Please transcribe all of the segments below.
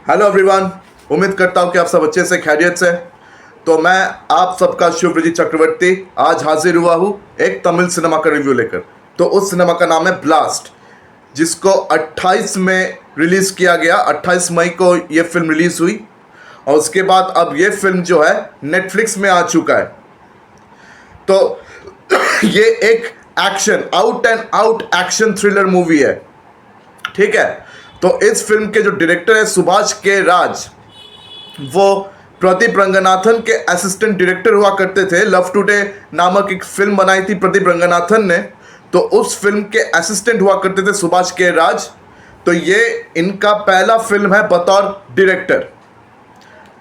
Hello everyone. उम्मीद करता हूँ कि आप सब अच्छे से खैरियत से। तो मैं आप सबका शिवरजी चक्रवर्ती आज हाजिर हुआ हूँ एक तमिल सिनेमा का रिव्यू लेकर। तो उस सिनेमा का नाम है ब्लास्ट, जिसको 28 में रिलीज़ किया गया। 28 मई को ये फिल्म रिलीज़ हुई और उसके बाद अब ये फिल्म जो है नेटफ्लिक्स में आ चुका है। तो ये एक action out and out action thriller movie है, ठीक है। तो इस फिल्म के जो डायरेक्टर है सुभाष के राज, वो प्रदीप रंगनाथन के असिस्टेंट डायरेक्टर हुआ करते थे। लव टुडे नामक एक फिल्म बनाई थी प्रदीप रंगनाथन ने, तो उस फिल्म के असिस्टेंट हुआ करते थे सुभाष के राज। तो ये इनका पहला फिल्म है बतौर डायरेक्टर।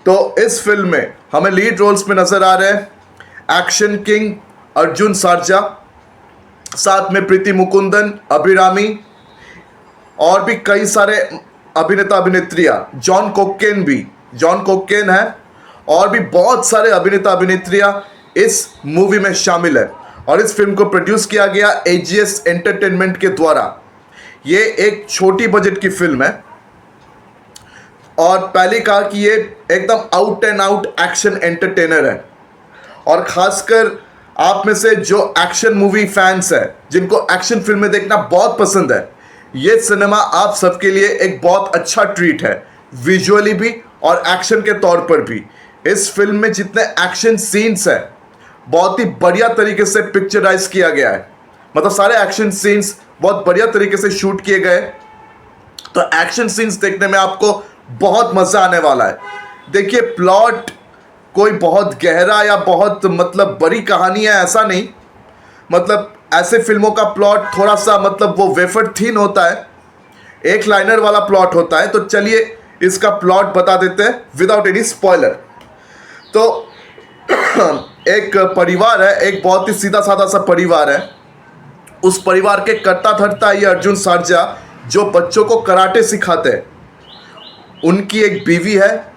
तो इस फिल्म में हमें लीड रोल्स में नजर आ रहे हैं एक्शन किंग अर्जुन सार्जा, साथ में प्रीति मुकुंदन, अभिरामी और भी कई सारे अभिनेता अभिनेत्रियां। जॉन कोक्केन है और भी बहुत सारे अभिनेता अभिनेत्रियां इस मूवी में शामिल है। और इस फिल्म को प्रोड्यूस किया गया एजीएस एंटरटेनमेंट के द्वारा। ये एक छोटी बजट की फिल्म है और पहले कहा कि ये एकदम out and out action entertainer है। और खासकर आप में से जो एक्शन मूवी फैंस हैं, जिनको एक्शन फिल्में देखना बहुत पसंद है, ये सिनेमा आप सबके लिए एक बहुत अच्छा ट्रीट है, विजुअली भी और एक्शन के तौर पर भी। इस फिल्म में जितने एक्शन सीन्स हैं बहुत ही बढ़िया तरीके से पिक्चराइज किया गया है। मतलब सारे एक्शन सीन्स बहुत बढ़िया तरीके से शूट किए गए। तो एक्शन सीन्स देखने में आपको बहुत मज़ा आने वाला है। देखिए, प्लॉट कोई बहुत गहरा या बहुत मतलब बड़ी कहानी है ऐसा नहीं। मतलब ऐसे फिल्मों का प्लॉट थोड़ा सा मतलब वो वेफर थीन होता है, एक लाइनर वाला प्लॉट होता है। तो चलिए इसका प्लॉट बता देते हैं विदाउट एनी स्पॉइलर। तो एक परिवार है, एक बहुत ही सीधा साधा सा परिवार है। उस परिवार के कर्ता धर्ता ये अर्जुन सार्जा, जो बच्चों को कराटे सिखाते हैं। उनकी एक बीवी है,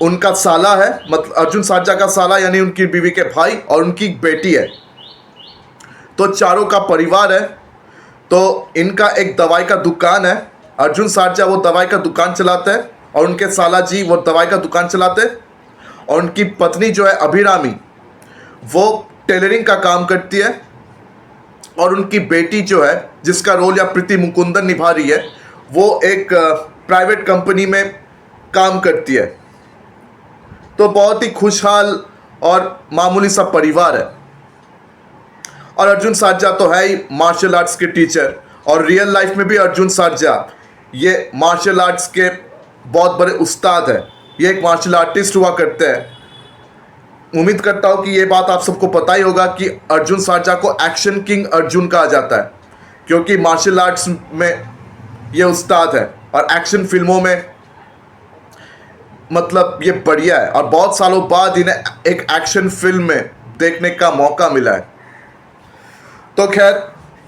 उनका साला है, मतलब अर्जुन सार्जा का साला यानी उनकी बीवी के भाई, और उनकी एक बेटी है। तो चारों का परिवार है। तो इनका एक दवाई का दुकान है। अर्जुन सार्जा वो दवाई का दुकान चलाते हैं और उनके साला जी वो दवाई का दुकान चलाते हैं। और उनकी पत्नी जो है अभिरामी, वो टेलरिंग का काम करती है। और उनकी बेटी जो है, जिसका रोल या प्रीति मुकुंदन निभा रही है, वो एक प्राइवेट कंपनी में काम करती है। तो बहुत ही खुशहाल और मामूली सा परिवार है। और अर्जुन सार्जा तो है ही मार्शल आर्ट्स के टीचर, और रियल लाइफ में भी अर्जुन सार्जा ये मार्शल आर्ट्स के बहुत बड़े उस्ताद हैं। ये एक मार्शल आर्टिस्ट हुआ करते हैं। उम्मीद करता हूँ कि ये बात आप सबको पता ही होगा कि अर्जुन सार्जा को एक्शन किंग अर्जुन कहा जाता है, क्योंकि मार्शल आर्ट्स में ये उस्ताद है और एक्शन फिल्मों में मतलब ये बढ़िया है। और बहुत सालों बाद इन्हें एक एक्शन फिल्म में देखने का मौका मिला है। तो खैर,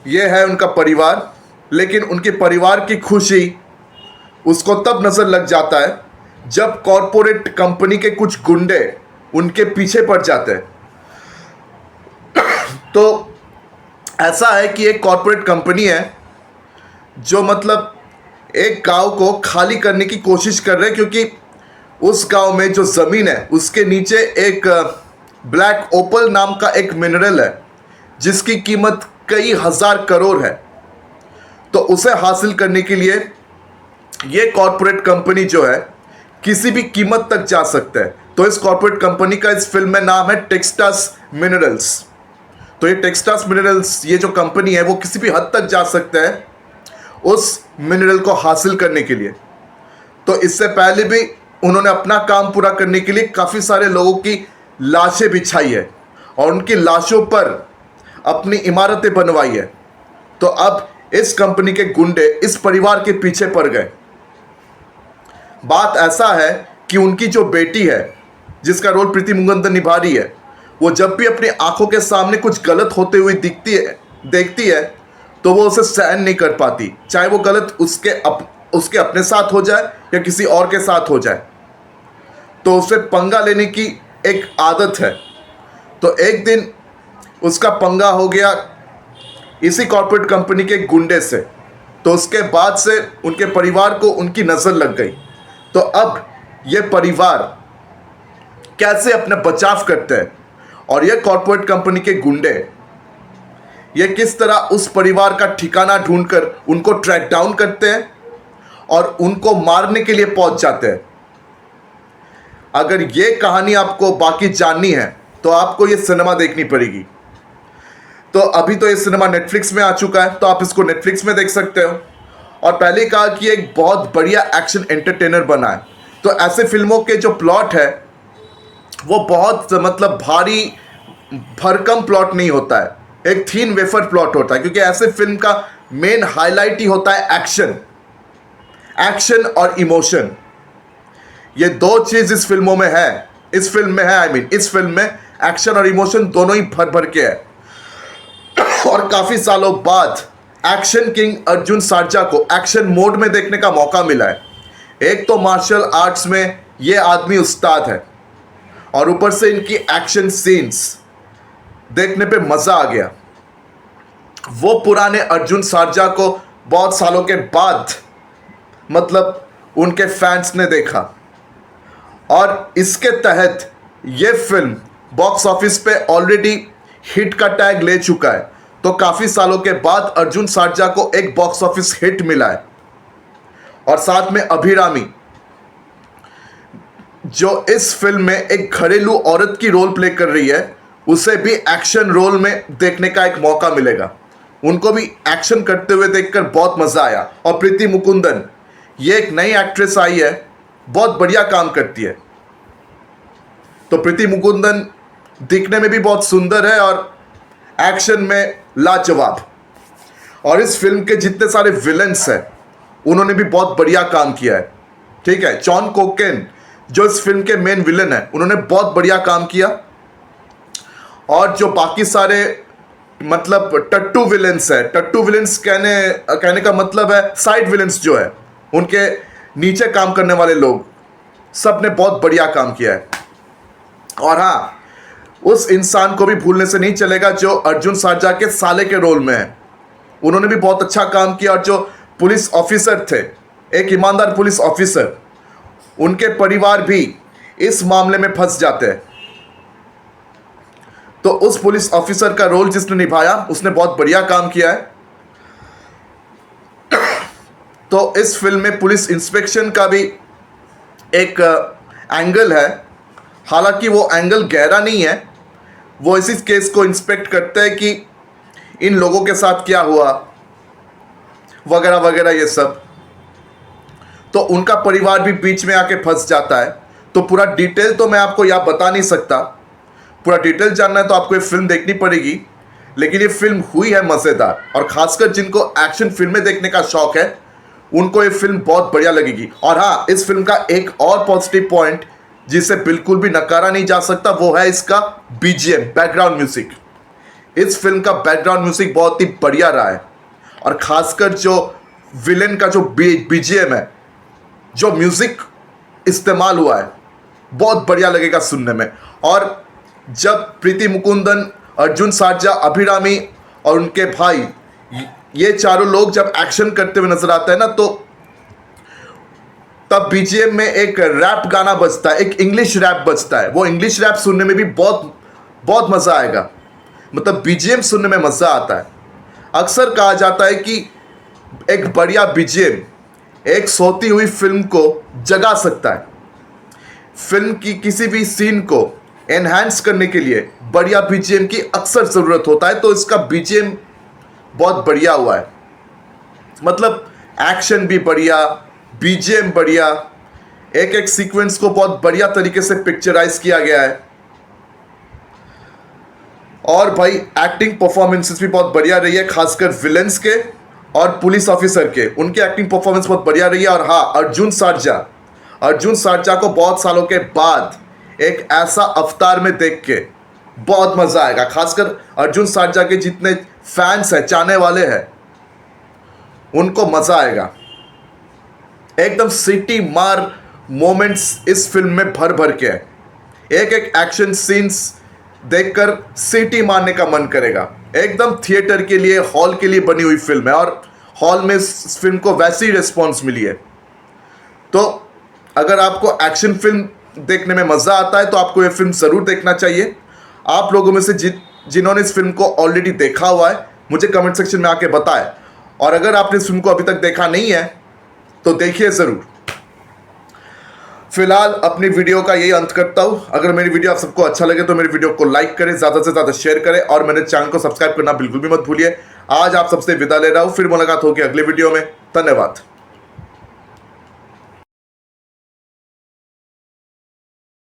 ये है उनका परिवार। लेकिन उनके परिवार की खुशी उसको तब नज़र लग जाता है जब कॉरपोरेट कंपनी के कुछ गुंडे उनके पीछे पड़ जाते हैं। तो ऐसा है कि एक कॉरपोरेट कंपनी है जो मतलब एक गांव को खाली करने की कोशिश कर रहे हैं, क्योंकि उस गांव में जो ज़मीन है उसके नीचे एक ब्लैक ओपल नाम का एक मिनरल है, जिसकी कीमत कई हजार करोड़ है। तो उसे हासिल करने के लिए ये कॉरपोरेट कंपनी जो है किसी भी कीमत तक जा सकता है। तो इस कॉरपोरेट कंपनी का इस फिल्म में नाम है टेक्सास मिनरल्स। तो ये टेक्सास मिनरल्स, ये जो कंपनी है, वो किसी भी हद तक जा सकता है उस मिनरल को हासिल करने के लिए। तो इससे पहले भी उन्होंने अपना काम पूरा करने के लिए काफ़ी सारे लोगों की लाशें बिछाई है और उनकी लाशों पर अपनी इमारतें बनवाई है। तो अब इस कंपनी के गुंडे इस परिवार के पीछे पड़ गए। बात ऐसा है कि उनकी जो बेटी है, जिसका रोल प्रीति मुकुंदन निभा रही है, वो जब भी अपनी आंखों के सामने कुछ गलत होते हुए देखती है तो वो उसे सहन नहीं कर पाती, चाहे वो गलत उसके अपने साथ हो जाए या किसी और के साथ हो जाए। तो उसे पंगा लेने की एक आदत है। तो एक दिन उसका पंगा हो गया इसी कॉर्पोरेट कंपनी के गुंडे से। तो उसके बाद से उनके परिवार को उनकी नज़र लग गई। तो अब ये परिवार कैसे अपने बचाव करते हैं और ये कॉर्पोरेट कंपनी के गुंडे ये किस तरह उस परिवार का ठिकाना ढूंढकर उनको ट्रैक डाउन करते हैं और उनको मारने के लिए पहुंच जाते हैं। अगर ये कहानी आपको बाकी जाननी है तो आपको ये सिनेमा देखनी पड़ेगी। तो अभी तो ये सिनेमा नेटफ्लिक्स में आ चुका है, तो आप इसको नेटफ्लिक्स में देख सकते हो। और पहले कहा कि एक बहुत बढ़िया एक्शन एंटरटेनर बना है। तो ऐसे फिल्मों के जो प्लॉट है वो बहुत मतलब भारी भरकम प्लॉट नहीं होता है, एक थीन वेफर प्लॉट होता है, क्योंकि ऐसे फिल्म का मेन हाईलाइट ही होता है एक्शन और इमोशन। ये दो चीज इस फिल्मों में है, इस फिल्म में है, इस फिल्म में एक्शन और इमोशन दोनों ही भर भर के है। और काफी सालों बाद एक्शन किंग अर्जुन सर्जा को एक्शन मोड में देखने का मौका मिला है। एक तो मार्शल आर्ट्स में ये आदमी उस्ताद है और ऊपर से इनकी एक्शन सीन्स देखने पे मजा आ गया। वो पुराने अर्जुन सर्जा को बहुत सालों के बाद मतलब उनके फैंस ने देखा और इसके तहत ये फिल्म बॉक्स ऑफिस पे ऑलरेडी हिट का टैग ले चुका है। तो काफी सालों के बाद अर्जुन सर्जा को एक बॉक्स ऑफिस हिट मिला है। और साथ में अभिरामी जो इस फिल्म में एक घरेलू औरत की रोल प्ले कर रही है, उसे भी एक्शन रोल में देखने का एक मौका मिलेगा। उनको भी एक्शन करते हुए देखकर बहुत मजा आया। और प्रीति मुकुंदन ये एक नई एक्ट्रेस आई है, बहुत बढ़िया काम करती है। तो प्रीति मुकुंदन दिखने में भी बहुत सुंदर है और एक्शन में लाजवाब। और इस फिल्म के जितने सारे विलन्स हैं उन्होंने भी बहुत बढ़िया काम किया है। ठीक है, जॉन कोकेन जो इस फिल्म के मेन विलन है उन्होंने बहुत बढ़िया काम किया। और जो बाकी सारे मतलब टट्टू विलन्स है, टट्टू विलन्स कहने का मतलब है साइड विलन्स जो है, उनके नीचे काम करने वाले लोग सब ने बहुत बढ़िया काम किया है। और हाँ, उस इंसान को भी भूलने से नहीं चलेगा जो अर्जुन सर्जा के साले के रोल में है, उन्होंने भी बहुत अच्छा काम किया। और जो पुलिस ऑफिसर थे, एक ईमानदार पुलिस ऑफिसर, उनके परिवार भी इस मामले में फंस जाते हैं। तो उस पुलिस ऑफिसर का रोल जिसने निभाया उसने बहुत बढ़िया काम किया है। तो इस फिल्म में पुलिस इंस्पेक्शन का भी एक एंगल है, हालांकि वो एंगल गहरा नहीं है। वो इसी केस को इंस्पेक्ट करते हैं कि इन लोगों के साथ क्या हुआ वगैरह वगैरह ये सब। तो उनका परिवार भी बीच में आके फंस जाता है। तो पूरा डिटेल तो मैं आपको यहाँ बता नहीं सकता, पूरा डिटेल जानना है तो आपको ये फिल्म देखनी पड़ेगी। लेकिन ये फिल्म हुई है मज़ेदार, और खासकर जिनको एक्शन फिल्में देखने का शौक है उनको ये फिल्म बहुत बढ़िया लगेगी। और हाँ, इस फिल्म का एक और पॉजिटिव पॉइंट जिसे बिल्कुल भी नकारा नहीं जा सकता वो है इसका बीजीएम, बैकग्राउंड म्यूजिक। इस फिल्म का बैकग्राउंड म्यूजिक बहुत ही बढ़िया रहा है। और खासकर जो विलेन का जो बीजीएम है, जो म्यूजिक इस्तेमाल हुआ है, बहुत बढ़िया लगेगा सुनने में। और जब प्रीति मुकुंदन, अर्जुन सर्जा, अभिरामी और उनके भाई ये चारों लोग जब एक्शन करते हुए नजर आते हैं ना, तो तब बीजीएम में एक रैप गाना बजता है, एक इंग्लिश रैप बजता है। वो इंग्लिश रैप सुनने में भी बहुत बहुत मज़ा आएगा। मतलब बीजीएम सुनने में मज़ा आता है। अक्सर कहा जाता है कि एक बढ़िया बीजीएम एक सोती हुई फिल्म को जगा सकता है। फिल्म की किसी भी सीन को एनहांस करने के लिए बढ़िया बीजीएम की अक्सर ज़रूरत होता है। तो इसका बीजीएम बहुत बढ़िया हुआ है। मतलब एक्शन भी बढ़िया, बीजीएम बढ़िया, एक एक सीक्वेंस को बहुत बढ़िया तरीके से पिक्चराइज किया गया है। और भाई एक्टिंग परफॉर्मेंसेस भी बहुत बढ़िया रही है, खासकर विलेंस के और पुलिस ऑफिसर के, उनकी एक्टिंग परफॉर्मेंस बहुत बढ़िया रही है। और हाँ, अर्जुन सर्जा को बहुत सालों के बाद एक ऐसा अवतार में देख के बहुत मज़ा आएगा। खासकर अर्जुन सर्जा के जितने फैंस हैं, चाहने वाले हैं, उनको मज़ा आएगा। एकदम सिटी मार मोमेंट्स इस फिल्म में भर भर के है। एक एक एक्शन सीन्स देखकर सिटी मारने का मन करेगा। एकदम थिएटर के लिए, हॉल के लिए बनी हुई फिल्म है और हॉल में इस फिल्म को वैसी ही रिस्पॉन्स मिली है। तो अगर आपको एक्शन फिल्म देखने में मज़ा आता है तो आपको ये फिल्म ज़रूर देखना चाहिए। आप लोगों में से जिन्होंने इस फिल्म को ऑलरेडी देखा हुआ है मुझे कमेंट सेक्शन में आके बताएं, और अगर आपने इस फिल्म को अभी तक देखा नहीं है तो देखिए ज़रूर। फिलहाल अपनी वीडियो का यही अंत करता हूं। अगर मेरी वीडियो आप सबको अच्छा लगे तो मेरी वीडियो को लाइक करें, ज़्यादा से ज़्यादा शेयर करें, और मेरे चैनल को सब्सक्राइब करना बिल्कुल भी मत भूलिए। आज आप सबसे विदा ले रहा हूं, फिर मुलाकात होगी अगले वीडियो में। धन्यवाद।